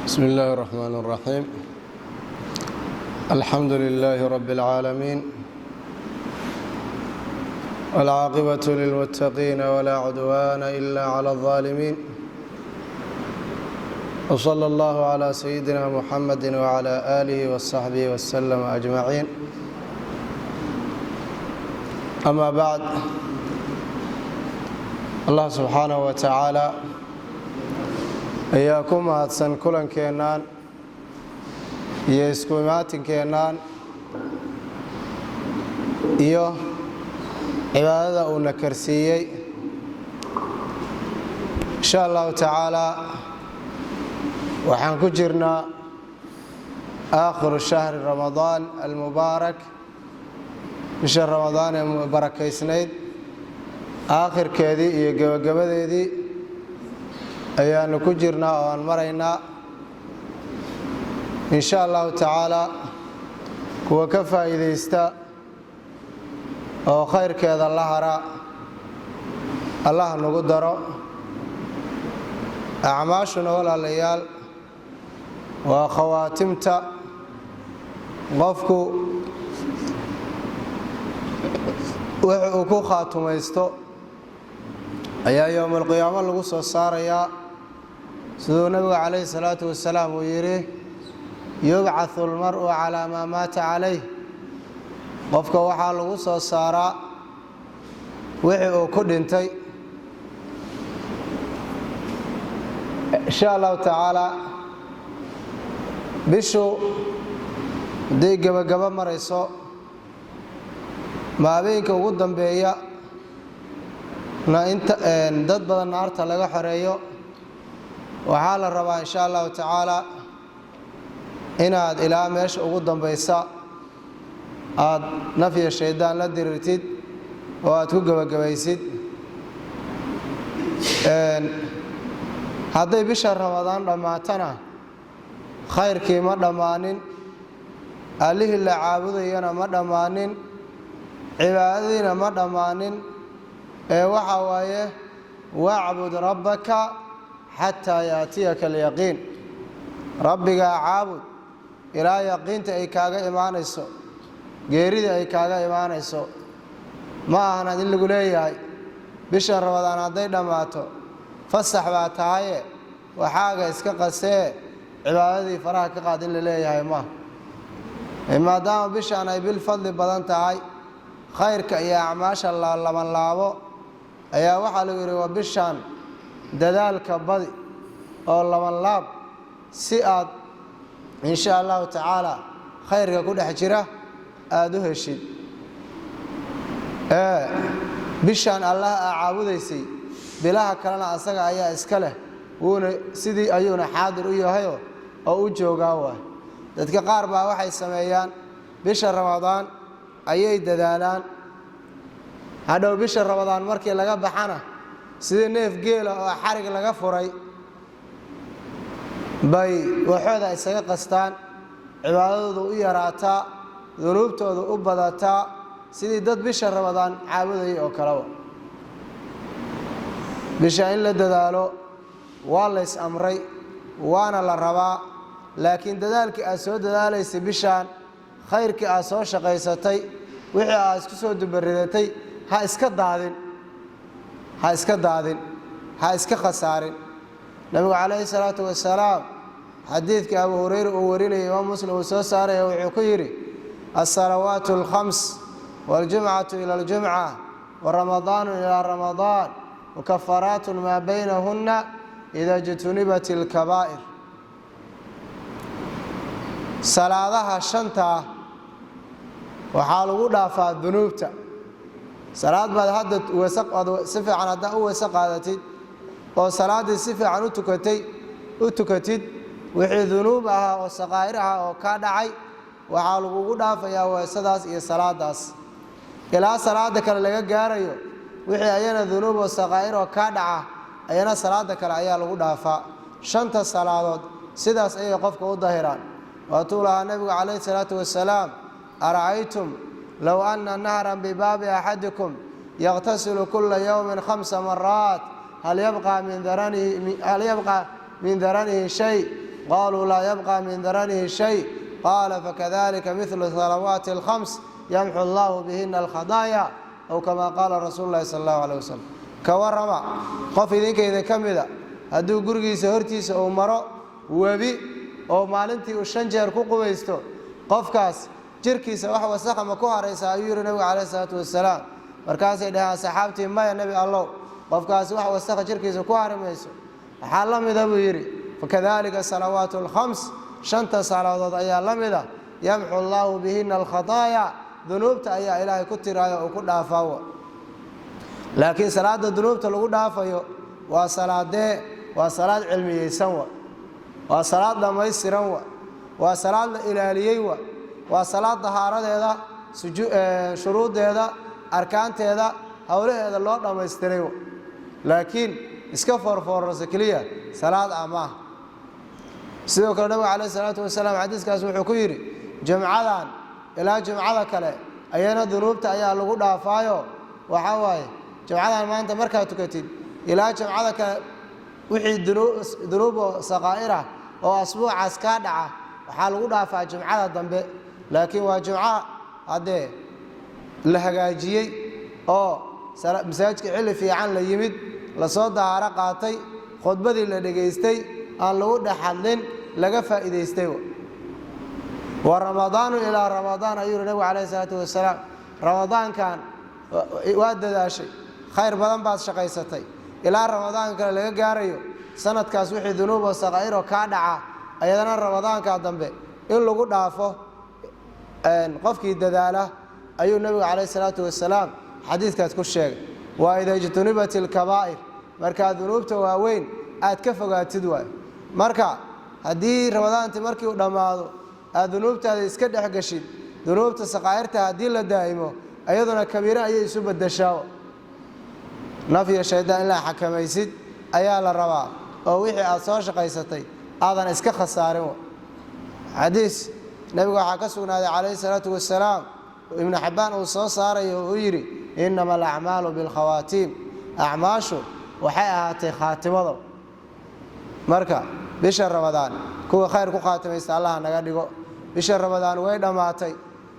بسم الله الرحمن الرحيم. الحمد لله رب العالمين، والعاقبة للمتقين ولا عدوان إلا على الظالمين، وصلى الله على سيدنا محمد وعلى آله وصحبه وسلم أجمعين. أما بعد، الله سبحانه وتعالى ayaa ku mahadsan kulankeennan iyo isku imaatinkeennaan iyo cibaadada uu na karsiiyey. insha allahu tacaala waxaan ku jirnaa aakhiru shahri ramadaan almubaarak, bisha ramadaan ee barakaysnayd aakhirkeedii iyo gabagabadeedii ayaanu ku jirnaa oo aan maraynaa. insha allahu tacaala kuwa ka faa'iidaysta oo khayrkeeda la hara allah nagu daro. acmaashuna walaalayaal waa khawaatimta qofku wixii uu ku khaatumaysto ayaa yowmalqiyaamo lagu soo saarayaa, siduu nabiga calayhi salaatu wasalaam uu yidhi yubcahu almar'u calaa maa maata calayh. qofka waxaa lagu soo saaraa wixii uu ku dhintay. insha allahu tacaala bishu hadday gebagabo marayso, habeenka ugu dambeeya na inta dad badan naarta laga xoreeyo, waxaa la rabaa insha allahu tacaala inaad ilaa meesha ugu dambaysa aad nafya shaydaan la dirirtid oo aad ku gebagabaysid. hadday bisha ramadaan dhammaatana khayrkii ma dhammaanin, allihii la caabudayana ma dhammaanin, cibaadadiina ma dhammaanin. waxa waaye wacbud rabbaka xataa yaatiyaka alyaqiin. rabbigaa caabud ilaa yaqiinta ay kaaga imaanayso, geerida ay kaaga imaanayso. ma ahan in lagu leeyahay bisha ramadaan hadday dhammaato fasax baa tahaye waxaaga iska qasee cibaadadii faraha ka qaad in la leeyahay ma. maadaama bishaan ay bil fadli badan tahay, khayrka iyo acmaasha laban laabo, ayaa waxaa lagu yidhi waa bishaan dadaalka badi oo laban laab si aad insha allahu tacaala khayrka ku dhex jira aada u heshid. bishaan allah aa caabudaysay bilaha kalena asaga ayaa iska leh, wuuna sidii ayuuna xaadir u yahayo oo u joogaa waay. dadka qaar baa waxay sameeyaan bisha ramadaan ayay dadaalaan, hadhow bisha ramadaan markii laga baxana sidii neef geela oo xarig laga furay bay waxooda isaga qastaan, cibaadadoodu u yaraataa, dunuubtoodu u badataa, sidii dad bisha ramadaan caabudayay oo kaleba. bisha in la dadaalo waa lays amray, waana la rabaa, laakiin dadaalkii aad soo dadaalaysay bishaan, khayrkii aad soo shaqaysatay, wixii aad isku soo dubaridatay ha iska daadin, ha iska daadin, ha iska khasaarin. nabigu calayhi salaatu wasalaam xadiidka abu hurayra uu warinayay imaam muslim uu soo saaraya wuxuu ku yidhi alsalawaatu alkhams waاljumcatu ila aljumca waramadaanu ilaa ramadaan mukafaraatu maa baynahunna ida jtunibat alkabaa'ir. salaadaha shantaa waxaa lagu dhaafaa dunuubta. salaad baad hadda si fiican haddaa u weyse qaadatid oo salaaddii si fiican u tukatid, wixii dunuub ahaa oo saqaa'ir ahaa oo kaa dhacay waxaa lagugu dhaafayaa weesadaas iyo salaadaas. ilaa salaada kale laga gaarayo wixii ayana dunuub oo saqaa'ir oo kaa dhaca ayana salaada kale ayaa lagu dhaafaa. shanta salaadood sidaas ayay qofka u dahiraan. waatuu lahaa nabigu calayhi salaatu wasalaam ara'aytum low anna nahran bibaabi axadikum yaqtasilu kula yowmin 5 maraat hal yabqa min daranihi shay قالوا لا يبقى من درنه شيء قال فكذلك مثل الصلوات الخمس يمحو الله بهن الخطايا أو كما قال رسول الله صلى الله عليه وسلم كورما قف إذنك إذا كمذا هدو قرقي سهرتيس أو مرأ وبي أو مالنتي وشنجر كوكويستو قف كاس جركيس وحوى سقم كوها رئيس أيور النبي عليه الصلاة والسلام مركز إليها صحابتي ما النبي الله قف كاس وحوى سقم جركيس وكوها رئيسو حالم إذا بيري فكذلك الصلوات الخمس شنت صلوات أيها لمذا يمحو الله بهن الخطايا ذنوبت أيها إلهي كتر وكل أفاوة لكن صلاة الذنوب تلقوا دافيو وصلاة علمية سوا وصلاة لما يسروا وصلاة إلهية وصلاة طهارة هذا شروط هذا أركان هذا هؤلاء هذا الله لما يستروا لكن اسكفر فرسكلية صلاة أماه سيدنا النبي عليه الصلاة والسلام حديث كاسو حكيري جمعان إلى جمعة كله أينا ذنوب تأيها لقوا دافايو وحواي جمعة ما أنت مركها تكتين إلى جمعة وحي ذنوب صغائرة أو أسبوع عسكادعة وحال دافع جمعة ضمب لكن وجمعة هذه لهجاجية أو مساجك علي في عن ليمد لصوت عرقاتي خطبة اللي دقيستي أن لو دحلين لقى فائدة يستوى ورمضان إلى رمضان أيها النبي عليه الصلاة والسلام رمضان كان واد ذا شيء خير بدن بعد شقيستي إلى رمضان كان لقى جاريو سنة كاسوحي ذنوب وصغائر وكادعة أيضا رمضان كان ذنبه إن لو قد عفوا قفك الدلالة أيها النبي عليه الصلاة والسلام حديث كاتكو الشيء وإذا اجتنبت الكبائر مركا ذنوب تواوين أتكفوا تدوى مركا هدي رمضان تمركي ودماغو الذنوب تهذه إسكت حقشيد ذنوب تسقائرتها هدي لدائمه أيضا كبيرة أي يسوب الدشاوة نفي الشيطان إلا حكم يسد أيال الرواء أو وحي أصار شقيستي أيضا إسكت خساره حديث نبي حكسونا عليه الصلاة والسلام ابن حبان وصار يغيري إنما الأعمال بالخواتيم أعماشه وحياتي خاتمه مركا بشهر رمضان كو خير كو خاتميست الله naga dhigo bishar Ramadan way dhamaatay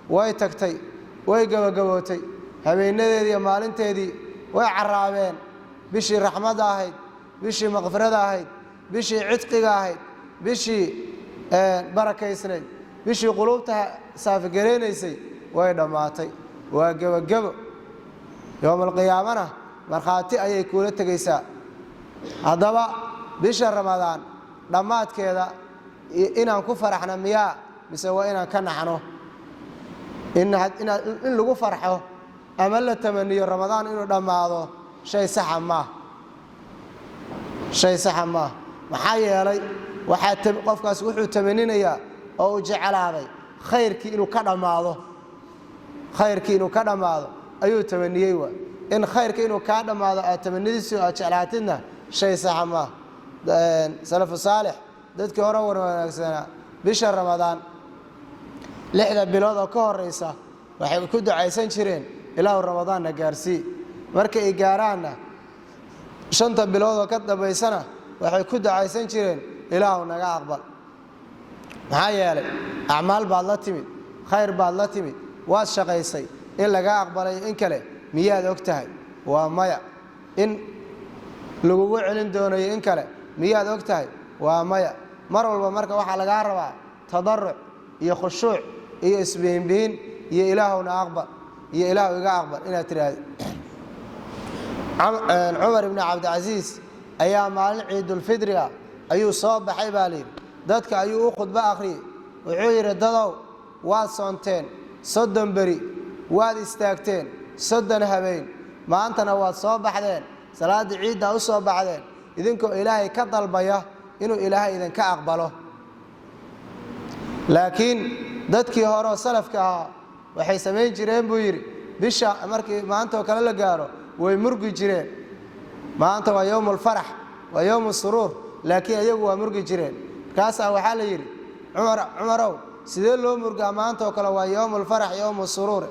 way tagtay way gabagabootay habeenadeedii iyo maalinteedii way caraabeen bishii raxmada ahayd bishii maqfirada ahayd bishii cidqiga ahayd bishii barakaysnayd bishii qulubta saafi gareenaysay way dhamaatay waa gabagabo يوم القيامة marxaati ayay kula tagaysaa hadaba bishar Ramadan dhamaadkeeda inaan ku faraxna miyaa mise waa inaan ka naxno in lagu farxo ama la tamaniyo Ramadan inuu dhamaado shay sax ma maxaa yeelay waxa qofkaas wuxuu tamaninayaa oo uu jecelaaday khayrkii inuu ka dhamaado ayuu tamaniyay waa in khayrka inuu ka dhamaado aad tamanidiisu aad jeclaatidna shay sax ma salaf saalix dadkii hore wanaagsanaa bisha Ramadan lixda bilood oo ka horeysa waxay ku ducaysan jireen ilaahu Ramadan na gaarsii markay ay gaaraana shanta bilood oo ka dambeysana waxay ku ducaysan jireen ilaahu naga aqbal maxaa yeelay acmaal baad la timid khayr baad la timid waad shaqaysay in laga aqbalay in kale miyaad ogtahay waa maya in lagu celin doono in kale miyaad ogtahay waa maya mar walba marka waxa laga rabaa tadarruc iyo khushuuc iyo isbiinbiin iyo ilaahuna aqbal iyo ilaahu iga aqbal ina tiraahdo Umar ibn Abd Aziz ayaa maalin Ciidul Fidriga ayuu soo baxay baalii dadka ayuu u khudba akhriyay wuxuu yiri dadow waad soonteen 30 bari waad istaagteen 30 habeen maantana waad soo baxdeen salaada ciida u soo baxdeen idinkoo ilaahay ka dalbaya inuu ilaahay idin ka aqbalo laakiin dadkii hore salafka waxay sameyn jireen buu yiri bisha markii maanta kala la gaaro way murgi jireen maanta waa yawmul farah waa yawmus surur laakiin ayagu waa murgi jireen kaas waxa la yiri Umarow sidee loo murgaa maanta kala waa yawmul farah yawmus surur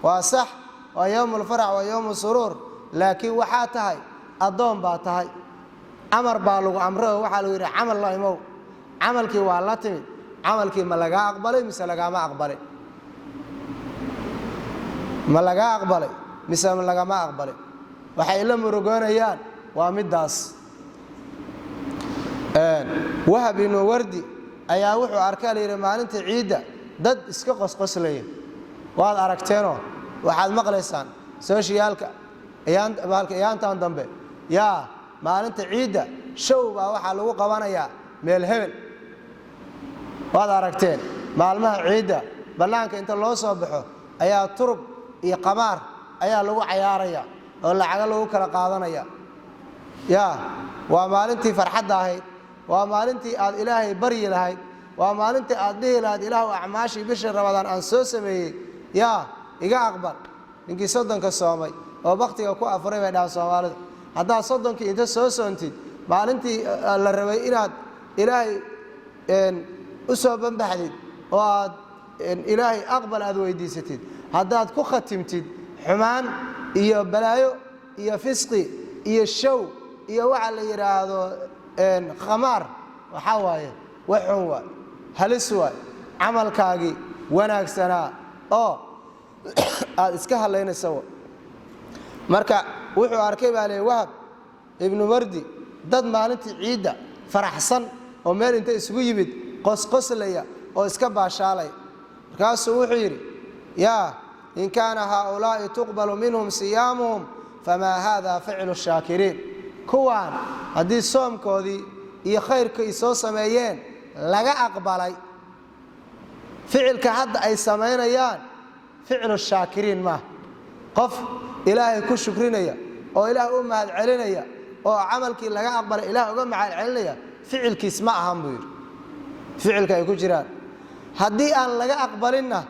waa sax waa yawmul farah waa yawmus surur laakiin waxa tahay adoon baa tahay amar baa lagu amro waxa la yiri amal la imow camalkii waa la timid camalkii ma laga aqbalay mise lagama aqbalay ma laga aqbalay mise lagama aqbalay waxay la murugoonayaan waa midaas Wahab ibn Wardi ayaa wuxuu arkay leeyahay maalinta ciida dad iska qosqoslaya waad aragteeno waxaad maqlaysaan socialka ayaantan dambe yaa maalinta ciida show baa waxa lagu qabanayaa meel hebel waad aragteen maalmaha ciida banaanka inta loo soo baxo ayaa turub iyo qamaar ayaa lagu ciyaaraya oo lacag lagu kala qaadanaya yaa waa maalintii farxadda ahayd waa maalintii aad ilaahay bari lahayd waa maalintii aad dhihi lahayd ilaahu acmaashii bisha Ramadaan aan soo sameeyay yaa iga aqbal ninkii soddonka soomay oo waqtiga ku afuray bay dhaaf Soomaalida hadaa soddonkii inta soo soontid maalintii la rabay inaad ilaahay u soo banbaxdid oo aad ilaahay aqbal aad weydiisatid hadaad ku khatimtid xumaan iyo balaayo iyo fisqi iyo show iyo waxa la yiraahdo qamaar waxa waaye waxun waa halis waa amalkaagi wanaagsana oo aad iska haleynayso marka wuxuu arkay baa Wahab ibn Wardi dad maalintii ciida faraxsan oo meel inta isugu yimid qosqoslaya oo iska baashaalay markaasuu wuxuu yiri yaa in kaana haulaa'i tuqbalu minhum siyamuhum fama hadha fi'lu shakirin kuwaan hadii soomkoodii iyo khayrkii soo sameeyeen laga aqbalay ficilka hadda ay sameeyaan ficlu shakirin ma qof ilaahay ku shukrinaya oo ilaahay u mahad celinaya oo amalkii laga aqbalay ilaahay uga mahad celinaya ficilkiis ma ahan buu yiri ficilka ay ku jiraan hadii aan laga aqbalinna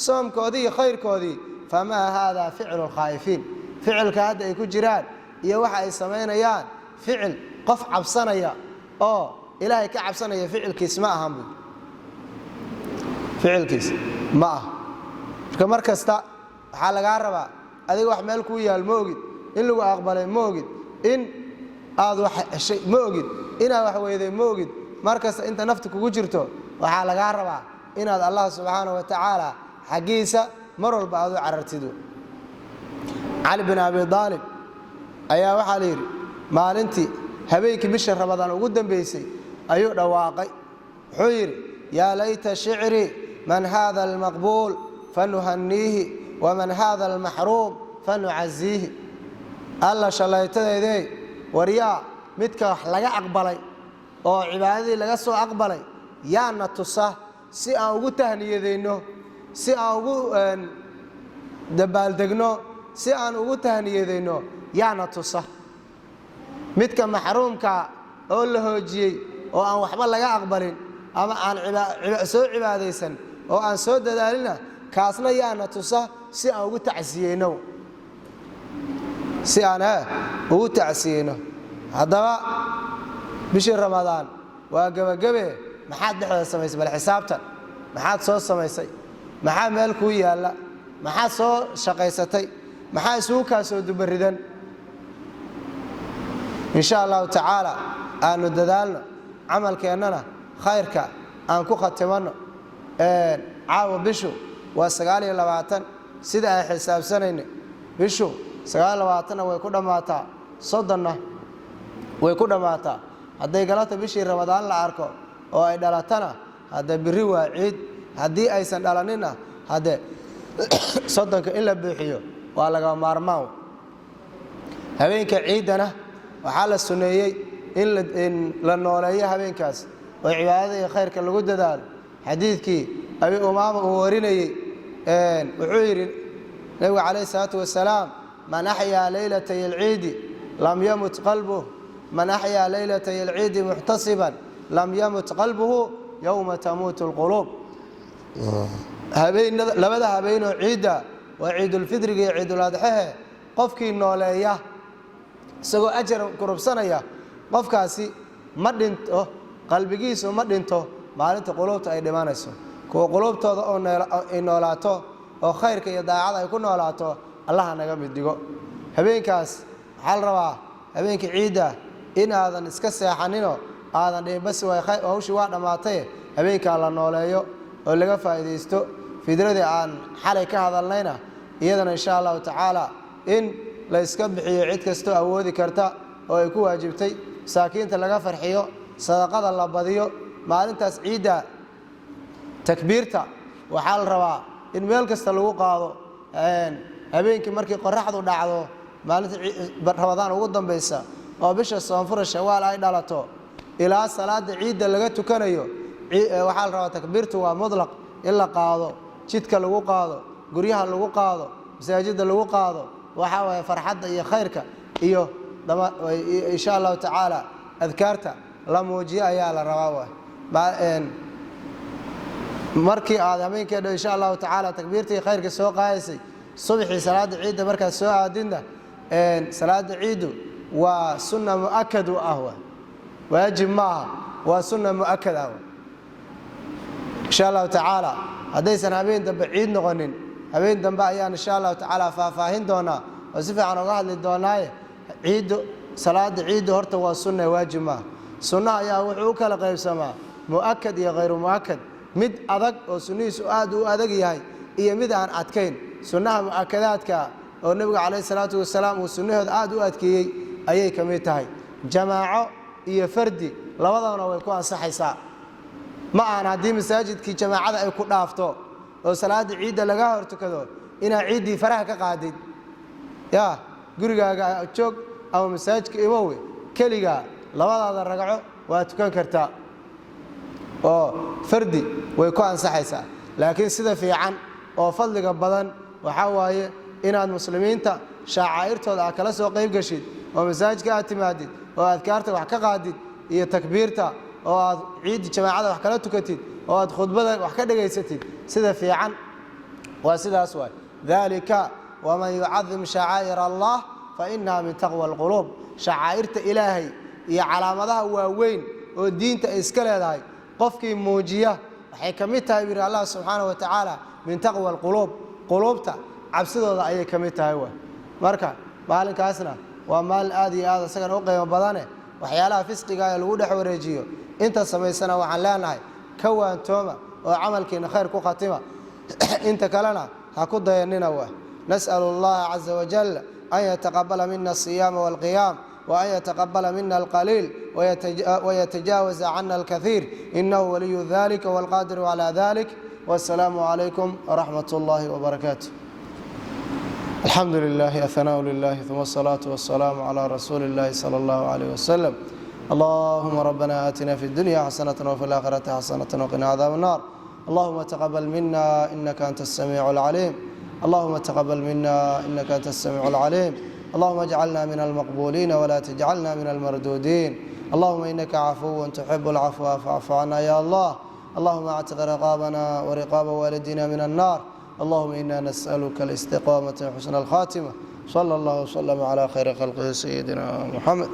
soomkoodii iyo khayrkoodii fama hada ficlu khaifin ficilka hadda ay ku jiraan iyo waxa ay sameeyaan ficil qof cabsanaya oo ilaahay ka cabsanaya ficilkiis ma ahan buu ficilkiis ma aha markasta waxa laga rabaa adiga wax meel ku yaal ma ogid in lagu aqbalay ma ogid in aad wax shay ma ogid ina wax weeyday ma ogid markasta inta nafta kugu jirto waxa laga rabaa inaad Allah subhanahu wa ta'ala xaqiisa mar walba aad u carartido Ali bin Abi Talib ayaa waxa la yiri maalintii habeenkii bisha Ramadaan ugu dambeysay ayuu dhawaaqay wuxuu yiri ya layta shi'ri man hadha al-maqbul fanuhannihi wa man hadha al-mahrum fanu'azzihi alla shalaytadeeday wariya midka wax laga aqbalay oo cibaadadii laga soo aqbalay yaana tusa si aan ugu tahniyadeyno si aan ugu dabaaldegno si aan ugu tahniyadeyno yaana tusa midka mahruumka oo la hoojiyay oo aan waxba laga aqbalin ama aan soo cibaadeysan oo aan soo dadaalina kaasna yaana tusa si aan ugu tacsiyeyno si aan ugu tacsiyeyno hadaba bishii Ramadaan waa gabagabe maxaad dhexda samaysay bal xisaabtan maxaad soo samaysay maxaa meel ku yaala maxaa soo shaqaysatay maxaa isugu ka soo dubaridan insha Allah ta'ala aanu dadaalno amalkeennana khayrka aan ku khatimano caawa bishu waa 29 sida ay xisaabsanayna bishu 29 way ku dhamaataa 30 way ku dhamaataa haday galata bishii Ramadaan la arko oo ay dhalatana hada biri waa ciid hadii aysan dhalanina hada 30 in la bixiyo waa laga maarmaan habeenka ciidana waxa la suneeyay in la nooleeyo habeenkaas oo cibaadada iyo khayrka lagu dadaalo xadiidkii abi umaama uu warinayay wuxuu yiri nabiga kaleey salaatu wasalaam man ahya laylatay al-eid lam yamut qalbuhu man ahya laylatay al-eid muhtasiban lam yamut qalbuhu yawma tamutu al-qulub habeen labada habeen oo ciida waa ciidul fidriga iyo ciidul adha qofkii nooleeya isagoo ajar kurubsanaya qofkaasi ma dhinto qalbigiisu ma dhinto maalinta qulubta ay dhimanayso kuwa qulubtooda oo noolaato oo khayrka iyo daacada ay ku noolaato Allah naga mid digo habeenkaas hal rabaa habeenkii ciida in aadan iska seexanino aadan dhihin bas hawshii waa dhammaatay habeenkaa la nooleeyo oo laga faa'iidaysto fidradii aan xalay ka hadalnayna iyadana insha allahu tacaala in la iska bixiyo cid kastoo awoodi karta oo ay ku waajibtay masaakiinta laga farxiyo sadaqada la badiyo maalintaas ciidda takbiirta waxaa la rabaa in meel kasta lagu qaado habeenkii markii qoraxdu dhacdo maalinta ramadaan ugu dambaysa oo bisha soonfura shawaal ay dhalato ilaa salaada ciidda laga tukanayo waxaa la rabaa takbiirtu waa mudlaq in la qaado jidka lagu qaado guryaha lagu qaado masaajidda lagu qaado waxa waaye farxadda iyo khayrka iyo insha allahu tacaala adkaarta la muujiyo ayaa la rabaa markii aad habeenkii dhow insha allahu tacaala takbiirtii khayrka soo qaadaysay subaxii salaada ciidda markaad soo aadinna salaada ciiddu waa sunna mu'akad u ah waajib maaha waa sunna mu'akad ah insha allahu tacaala haddaysan habeen dambe ciid noqonin habeen dambe ayaan insha allahu tacaala faahfaahin doonaa oo si fiican uga hadli doonaaye salaada ciiddu horta waa sunna waajib maaha sunnaha ayaa wuxuu u kala qaybsamaa mu'akad iyo hayru mu'akad mid adag oo sunnihiisu aad u adag yahay iyo mid aan adkayn sunnaha mu'akadaadka oo nabiga calayhi salaatu wasalaam uu sunnahooda aad u adkeeyey ayay ka mid tahay jamaaco iyo fardi labadana way ku ansaxaysaa ma aan haddii masaajidkii jamaacada ay ku dhaafto oo salaada ciidda laga hor tukado inaa ciiddii faraha ka qaadid yaa gurigaaga joog ama masaajidka imowe keligaa labadaada ragco waa tukan kartaa oo fardi way ku ansaxaysaa laakiin sida fiican oo fadliga badan waxaa waaye inaad muslimiinta shacaa'irtooda aad kala soo qayb gashid oo masaajidka aad timaadid oo adkaarta wax ka qaadid iyo takbiirta oo aad ciiddi jamaacada wax kala tukatid oo aad khudbada wax ka dhegaysatid sida fiican waa sidaas waay dalika waman yucadim shacaa'ir allah fa inaha min taqwa alquluub shacaa'irta ilaahay iyo calaamadaha waaweyn oo diinta ay iska leedahay qofkii muujiya waxay ka mid tahay biri allah subxaanahu wa tacaala min taqwa alquluub quluubta cabsidooda ayay ka mid tahay waay marka maalinkaasna waa maalin aad iyo aad isagana u qiimo badane waxyaalaha fisqiga ee lagu dhex wareejiyo inta samaysana waxaan leenahay ka waantooma oo camalkiina khayr ku khatima inta kalena ha ku dayanina waay nas'alu allaha caza wajal an yataqabala mina asiyaama walqiyaam وأن يتقبل منا القليل ويتجاوز عنا الكثير إنه ولي ذلك والقادر على ذلك والسلام عليكم ورحمة الله وبركاته الحمد لله الثناء لله ثم الصلاة والسلام على رسول الله صلى الله عليه وسلم اللهم ربنا آتنا في الدنيا حسنة وفي الآخرة حسنة وقنا عذاب النار اللهم تقبل منا إنك أنت السميع العليم اللهم تقبل منا إنك أنت السميع العليم اللهم اجعلنا من المقبولين ولا تجعلنا من المردودين اللهم إنك عفو تحب العفو فاعف عنا يا الله اللهم اعتق رقابنا ورقاب والدينا من النار اللهم إنا نسألك الاستقامة وحسن الخاتمة صلى الله وسلم على خير خلقه سيدنا محمد